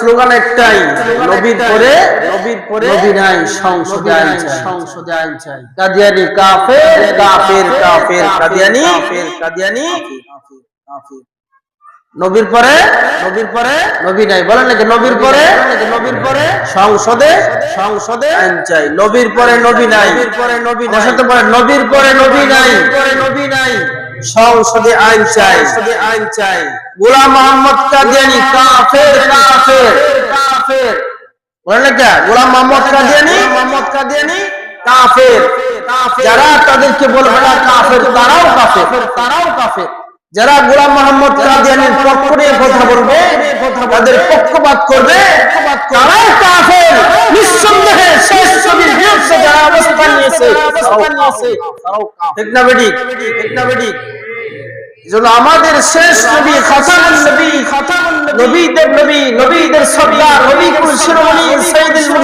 Slogan একটাই, নবীর পরে নবী নাই, সংসদে আইন চাই। কাদিয়ানি কাফের, কাফের কাফের, কাদিয়ানি কাদিয়ানি কাফের। নবীর পরে নবী নাই বলেন নাকি? নবীর পরে সংসদে আইন চাই। নবীর পরে নবী নাই, আমার সাথে বলেন নবীর পরে নবী নাই, সংসদে আইন চাই। গোলাম মোহাম্মদ কাদিয়ানি কাফের বলেন না? গোলাম মোহাম্মদ কাদিয়ানি কাফের। যারা তাদেরকে বলবে না কাফের, তারাও কাফের। যারা গোলাম মোহাম্মদ কাদিয়ানির পক্ষ নিয়ে কথা বলবে, তাদের পক্ষপাত করবে, তারাও কাফের। নিঃসন্দেহে শেষ নবীর বিরুদ্ধে যারা অবস্থান নিয়েছে, ঠিক না বেঠিক? এজন্য আমাদের শেষ নবী, খাতামুন নবী, নবীদের নবী, নবীদের সর্দার, নবীকুল শিরোমণি, সাইয়্যিদুল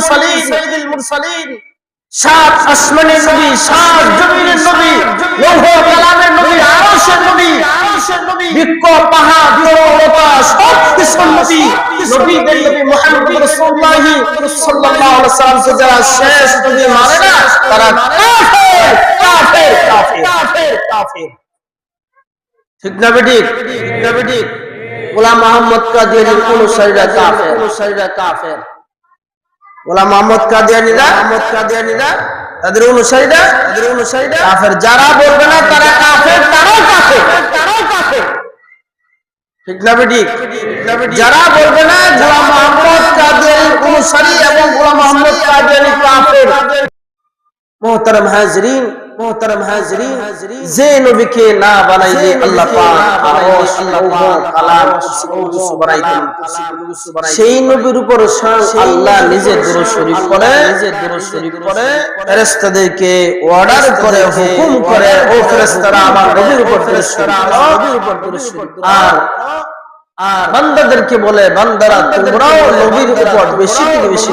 মুরসালিন, সাত আসমানের নবী, সাত জমিনের নবী, লৌহ কালামের নবী, আরশের নবী, বৃক্ষ পাহাড় পর্বত সব কিছুর নবী, নবীদের নবী মুহাম্মদ রাসূলুল্লাহ সাল্লাল্লাহু আলাইহি ওয়াসাল্লামকে যারা শেষ নবী মানে না, তারা কাফের। ঠিক না বেঠিক? গোলাম মোহাম্মদ কাদিয়ানির অনুসারীরা কাফের। গোলাম মোহাম্মদ কাদিয়ানিরা তাদের অনুসারীরা কাফের। যারা বলবে না তারা কাফের, তারাও কাফের। ঠিক না বেঠিক? যারা বলবে না গোলাম মোহাম্মদ কাদিয়ানির অনুসারী এবং গোলাম মোহাম্মদ কাদিয়ানি কাফের। মোহতারাম হাজরিন, যে নবীকে না বানাইলে আল্লাহ পাক আরশ, লৌহ কালাম, কুরসি বানাইতেন, সেই নবীর উপর আল্লাহ নিজে দুরূদ শরীফ পড়ে, ফেরেশতাদেরকে অর্ডার করে, হুকুম করে, ও ফেরেশতারা আমার নবীর উপর দুরূদ শরীফ আর বান্দাদেরকে বলে, বান্দারা তোমরাও নবীর উপর বেশি থেকে বেশি